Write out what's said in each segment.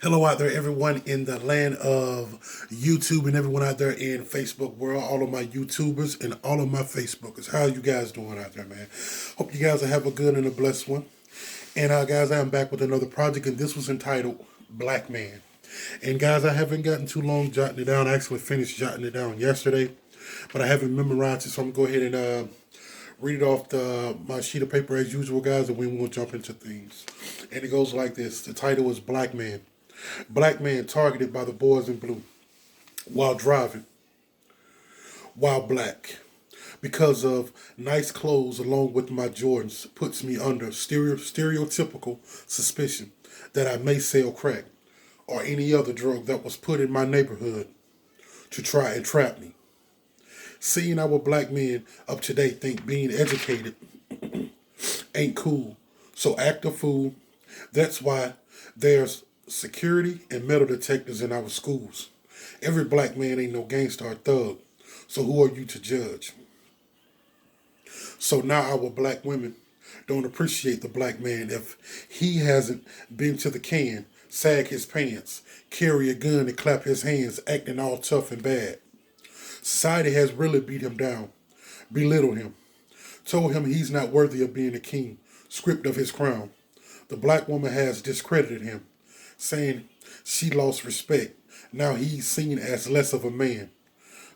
Hello out there, everyone in the land of YouTube and everyone out there in Facebook world, all of my YouTubers and all of my Facebookers. How you guys doing out there, man? Hope you guys will have a good and a blessed one. And guys, I am back with another project, and this was entitled Black Man. And guys, I haven't gotten too long jotting it down. I actually finished jotting it down yesterday, but I haven't memorized it, so I'm gonna go ahead and read it off my sheet of paper as usual, guys, and we will jump into things. And it goes like this. The title is Black Man. Black man targeted by the boys in blue while driving, while black. Because of nice clothes along with my Jordans puts me under stereotypical suspicion that I may sell crack or any other drug that was put in my neighborhood to try and trap me. Seeing our black men up today think being educated ain't cool, so act a fool. That's why there's security and metal detectors in our schools. Every black man ain't no gangster or thug, so who are you to judge? So now our black women don't appreciate the black man if he hasn't been to the can, sag his pants, carry a gun and clap his hands, acting all tough and bad. Society has really beat him down, belittled him, told him he's not worthy of being a king, stripped of his crown. The black woman has discredited him, saying she lost respect. Now he's seen as less of a man.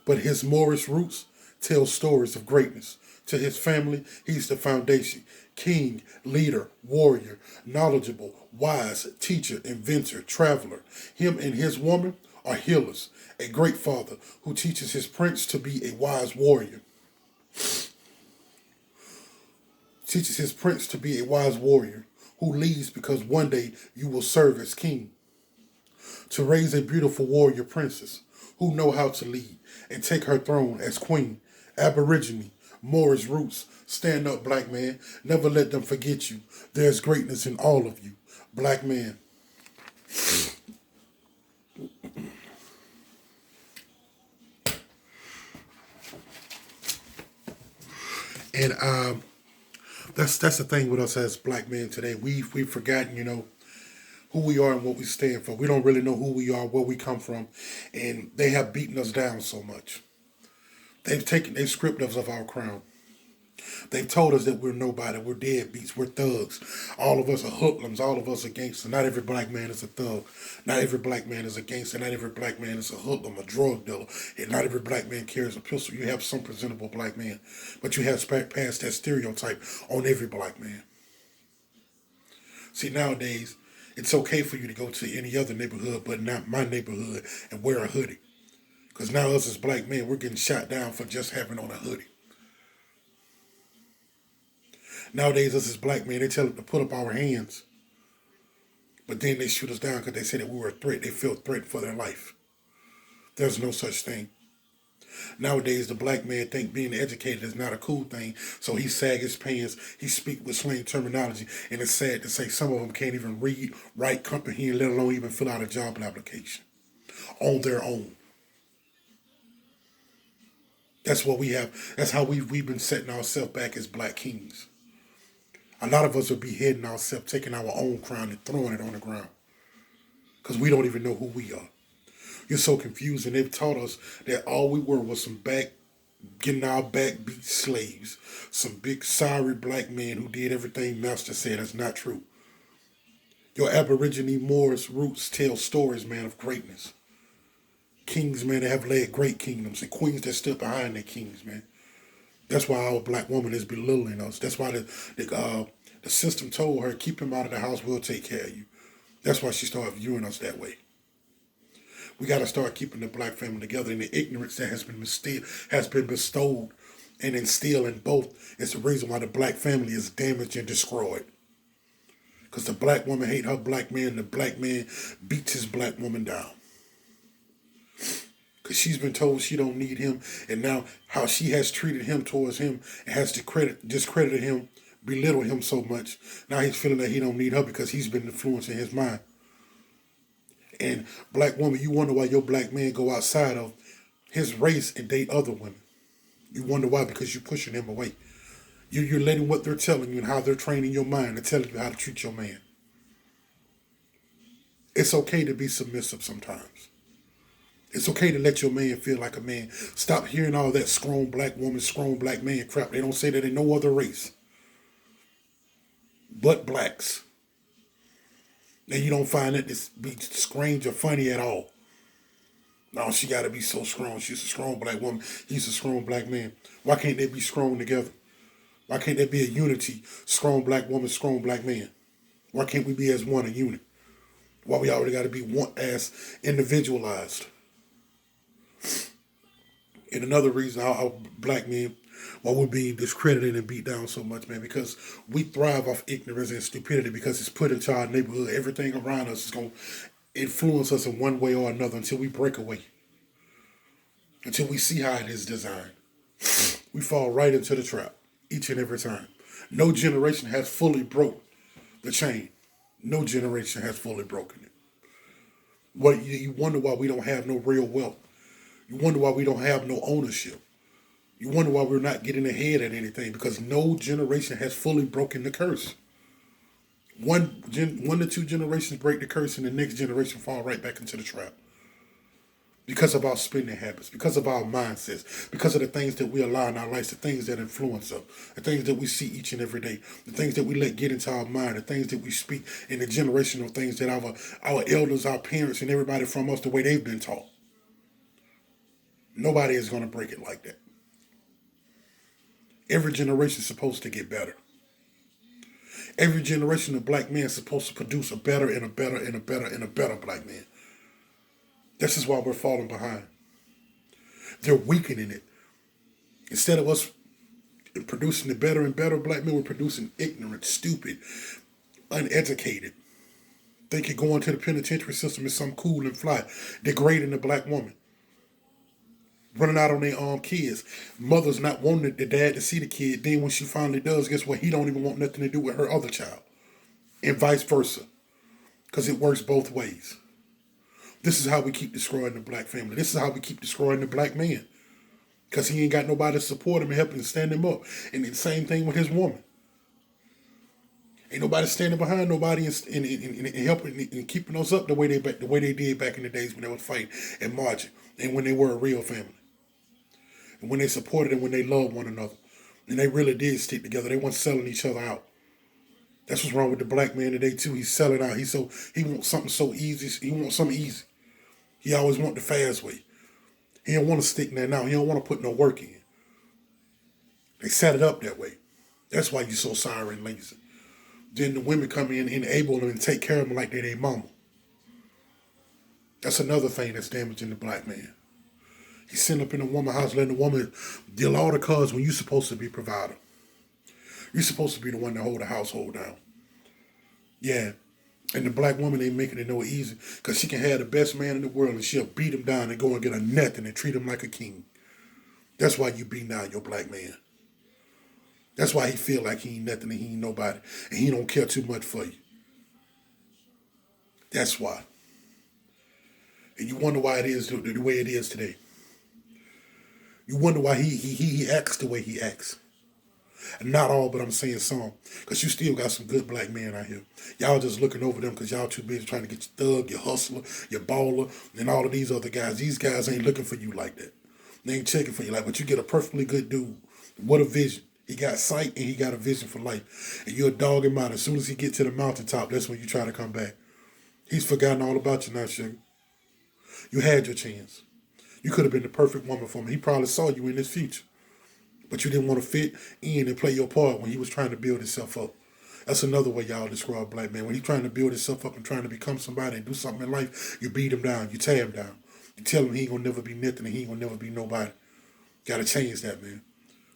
But his Moorish roots tell stories of greatness. To his family, he's the foundation. King, leader, warrior, knowledgeable, wise, teacher, inventor, traveler. Him and his woman are healers. A great father who teaches his prince to be a wise warrior. Teaches his prince to be a wise warrior who leads because one day you will serve as king. To raise a beautiful warrior princess who know how to lead and take her throne as queen. Aborigine, Moorish roots, stand up black man, never let them forget you. There's greatness in all of you, black man. And that's the thing with us as black men today. We've forgotten, who we are and what we stand for. We don't really know who we are, where we come from, and they have beaten us down so much. They've stripped us of our crown. They've told us that we're nobody, we're deadbeats, we're thugs. All of us are hoodlums, all of us are gangsters. Not every black man is a thug. Not every black man is a gangster. Not every black man is a hoodlum, a drug dealer. And not every black man carries a pistol. You have some presentable black men, but you have passed that stereotype on every black man. See, nowadays, it's okay for you to go to any other neighborhood, but not my neighborhood, and wear a hoodie. Because now us as black men, we're getting shot down for just having on a hoodie. Nowadays, us as black men, they tell us to put up our hands. But then they shoot us down because they said that we were a threat. They felt threatened for their life. There's no such thing. Nowadays, the black man think being educated is not a cool thing, so he sag his pants, he speak with slang terminology, and it's sad to say some of them can't even read, write, comprehend, let alone even fill out a job application on their own. That's what we have. That's how we've been setting ourselves back as black kings. A lot of us would be heading ourselves, taking our own crown and throwing it on the ground because we don't even know who we are. You're so confused, and they've taught us that all we were was some getting our back beat slaves, some big sorry black men who did everything Master said. That's not true. Your Aborigine Moorish roots tell stories, man, of greatness. Kings, man, that have led great kingdoms, and queens that stood behind their kings, man. That's why our black woman is belittling us. That's why the system told her, keep him out of the house, we'll take care of you. That's why she started viewing us that way. We got to start keeping the black family together, and the ignorance that has been bestowed and instilled in both is the reason why the black family is damaged and destroyed. Because the black woman hate her black man, the black man beats his black woman down. Because she's been told she don't need him, and now how she has treated him towards him and has discredited him, belittled him so much. Now he's feeling that he don't need her because he's been influencing his mind. And black woman, you wonder why your black man go outside of his race and date other women. You wonder why, because you're pushing him away. You're letting what they're telling you and how they're training your mind and telling you how to treat your man. It's okay to be submissive sometimes. It's okay to let your man feel like a man. Stop hearing all that strong black woman, strong black man crap. They don't say that in no other race but blacks. And you don't find it to be strange or funny at all. No, she got to be so strong. She's a strong black woman. He's a strong black man. Why can't they be strong together? Why can't there be a unity? Strong black woman, strong black man. Why can't we be as one, a unit? Why we already got to be one as individualized? And another reason how black men, why we're being discredited and beat down so much, man, because we thrive off ignorance and stupidity because it's put into our neighborhood. Everything around us is going to influence us in one way or another until we break away. Until we see how it is designed. We fall right into the trap each and every time. No generation has fully broke the chain. No generation has fully broken it. What you wonder why we don't have no real wealth. You wonder why we don't have no ownership. You wonder why we're not getting ahead at anything because no generation has fully broken the curse. One to two generations break the curse and the next generation fall right back into the trap. Because of our spending habits, because of our mindsets, because of the things that we allow in our lives, the things that influence us, the things that we see each and every day, the things that we let get into our mind, the things that we speak, and the generational things that our elders, our parents, and everybody from us, the way they've been taught. Nobody is going to break it like that. Every generation is supposed to get better. Every generation of black men is supposed to produce a better and a better and a better and a better black man. This is why we're falling behind. They're weakening it. Instead of us producing the better and better black men, we're producing ignorant, stupid, uneducated. Thinking going to the penitentiary system is something cool and fly, degrading the black woman. Running out on their kids. Mothers not wanting the dad to see the kid. Then when she finally does, guess what? He don't even want nothing to do with her other child. And vice versa. Because it works both ways. This is how we keep destroying the black family. This is how we keep destroying the black man. Because he ain't got nobody to support him and help him stand him up. And the same thing with his woman. Ain't nobody standing behind nobody and helping and keeping us up the way they did back in the days when they was fighting and marching. And when they were a real family. And when they supported and when they loved one another. And they really did stick together. They weren't selling each other out. That's what's wrong with the black man today too. He's selling out. He wants something so easy. He wants something easy. He always want the fast way. He don't want to stick there now. He don't want to put no work in. They set it up that way. That's why you're so sorry and lazy. Then the women come in and enable them and take care of them like they're their mama. That's another thing that's damaging the black man. He's sitting up in a woman's house letting the woman deal all the cards when you're supposed to be provider. You're supposed to be the one to hold the household down. Yeah. And the black woman ain't making it no easy because she can have the best man in the world and she'll beat him down and go and get a nothing and treat him like a king. That's why you beating down your black man. That's why he feel like he ain't nothing and he ain't nobody and he don't care too much for you. That's why. And you wonder why it is the way it is today. You wonder why he acts the way he acts. Not all, but I'm saying some. Because you still got some good black men out here. Y'all just looking over them because y'all too busy trying to get your thug, your hustler, your baller, and all of these other guys. These guys ain't looking for you like that. They ain't checking for you like that. But you get a perfectly good dude. What a vision. He got sight and he got a vision for life. And you're a dog in mind. As soon as he get to the mountaintop, that's when you try to come back. He's forgotten all about you now, sugar. You had your chance. You could have been the perfect woman for him. He probably saw you in his future. But you didn't want to fit in and play your part when he was trying to build himself up. That's another way y'all describe a black man. When he's trying to build himself up and trying to become somebody and do something in life, you beat him down. You tear him down. You tell him he ain't going to never be nothing and he ain't going to never be nobody. Got to change that, man.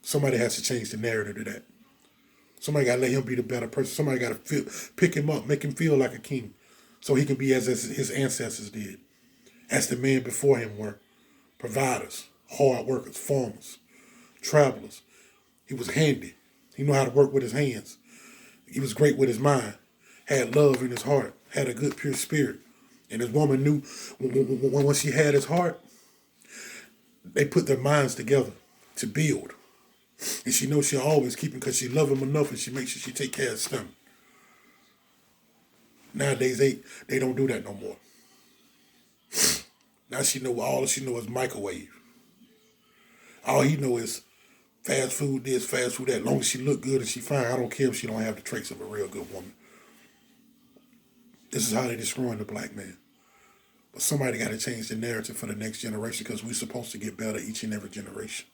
Somebody has to change the narrative to that. Somebody got to let him be the better person. Somebody got to pick him up, make him feel like a king so he can be as his ancestors did, as the men before him were. Providers, hard workers, farmers, travelers. He was handy. He knew how to work with his hands. He was great with his mind. Had love in his heart. Had a good, pure spirit. And his woman knew when she had his heart, they put their minds together to build. And she knows she'll always keep him because she love him enough and she makes sure she take care of his stomach. Nowadays, they don't do that no more. Now all she know is microwave. All he know is fast food this, fast food that. As long as she look good and she fine, I don't care if she don't have the traits of a real good woman. This is how they destroying the black man. But somebody got to change the narrative for the next generation because we're supposed to get better each and every generation.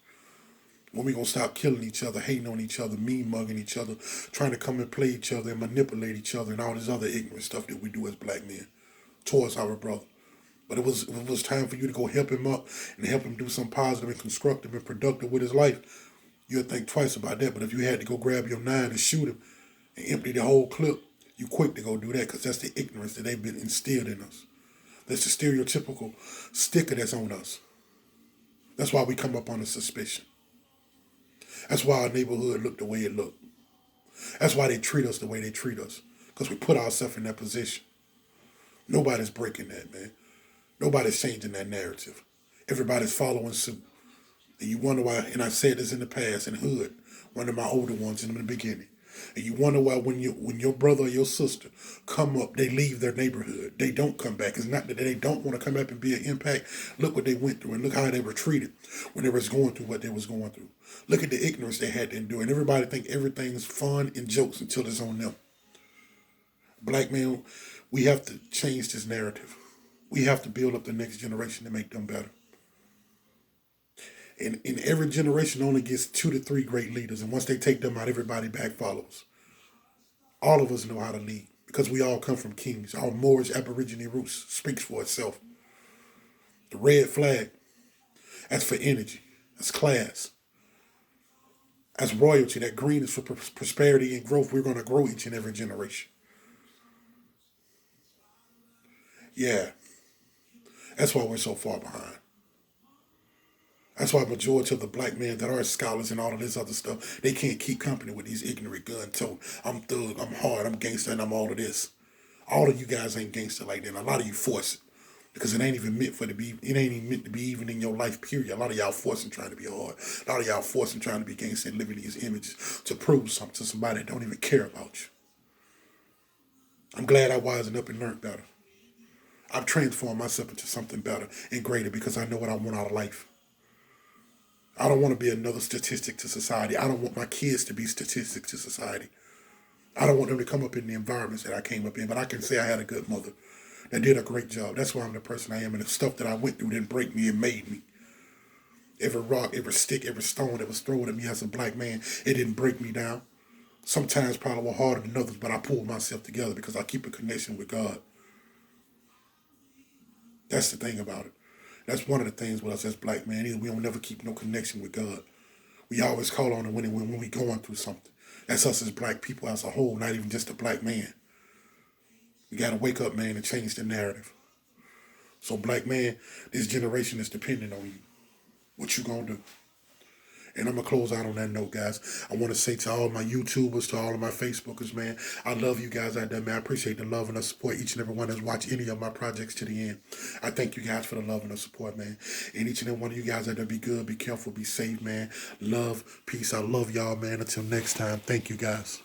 When we going to stop killing each other, hating on each other, mean mugging each other, trying to come and play each other and manipulate each other and all this other ignorant stuff that we do as black men towards our brother. But it was time for you to go help him up and help him do something positive and constructive and productive with his life. You'll think twice about that. But if you had to go grab your 9 and shoot him and empty the whole clip, you quick to go do that because that's the ignorance that they've been instilled in us. That's the stereotypical sticker that's on us. That's why we come up on a suspicion. That's why our neighborhood look the way it look. That's why they treat us the way they treat us. Because we put ourselves in that position. Nobody's breaking that, man. Nobody's changing that narrative. Everybody's following suit. And you wonder why, and I said this in the past, in the hood, one of my older ones in the beginning. And you wonder why when your brother or your sister come up, they leave their neighborhood. They don't come back. It's not that they don't want to come back and be an impact. Look what they went through and look how they were treated when they was going through what they was going through. Look at the ignorance they had to endure. And everybody think everything's fun and jokes until it's on them. Black man, we have to change this narrative. We have to build up the next generation to make them better. And every generation only gets 2 to 3 great leaders. And once they take them out, everybody back follows. All of us know how to lead because we all come from kings. Our Moorish Aborigine roots speaks for itself. The red flag, that's for energy. That's class. That's royalty. That green is for prosperity and growth. We're going to grow each and every generation. Yeah. That's why we're so far behind. That's why the majority of the black men that are scholars and all of this other stuff, they can't keep company with these ignorant gun-toed. I'm thug, I'm hard, I'm gangster, and I'm all of this. All of you guys ain't gangster like that. A lot of you force it. Because it ain't even meant for it to be, it ain't even meant to be even in your life, period. A lot of y'all forcing trying to be hard. A lot of y'all forcing trying to be gangster and living these images to prove something to somebody that don't even care about you. I'm glad I wisened up and learned better. I've transformed myself into something better and greater because I know what I want out of life. I don't want to be another statistic to society. I don't want my kids to be statistics to society. I don't want them to come up in the environments that I came up in, but I can say I had a good mother that did a great job. That's why I'm the person I am, and the stuff that I went through didn't break me, it made me. Every rock, every stick, every stone that was thrown at me as a black man, it didn't break me down. Sometimes probably were harder than others, but I pulled myself together because I keep a connection with God. That's the thing about it. That's one of the things with us as black men. Either we don't never keep no connection with God. We always call on him when we going through something. That's us as black people as a whole, not even just a black man. We got to wake up, man, and change the narrative. So, black man, this generation is dependent on you. What you gonna do? And I'm going to close out on that note, guys. I want to say to all my YouTubers, to all of my Facebookers, man, I love you guys out there, man. I appreciate the love and the support. Each and every one that's watched any of my projects to the end. I thank you guys for the love and the support, man. And each and every one of you guys out there, be good, be careful, be safe, man. Love, peace. I love y'all, man. Until next time, thank you, guys.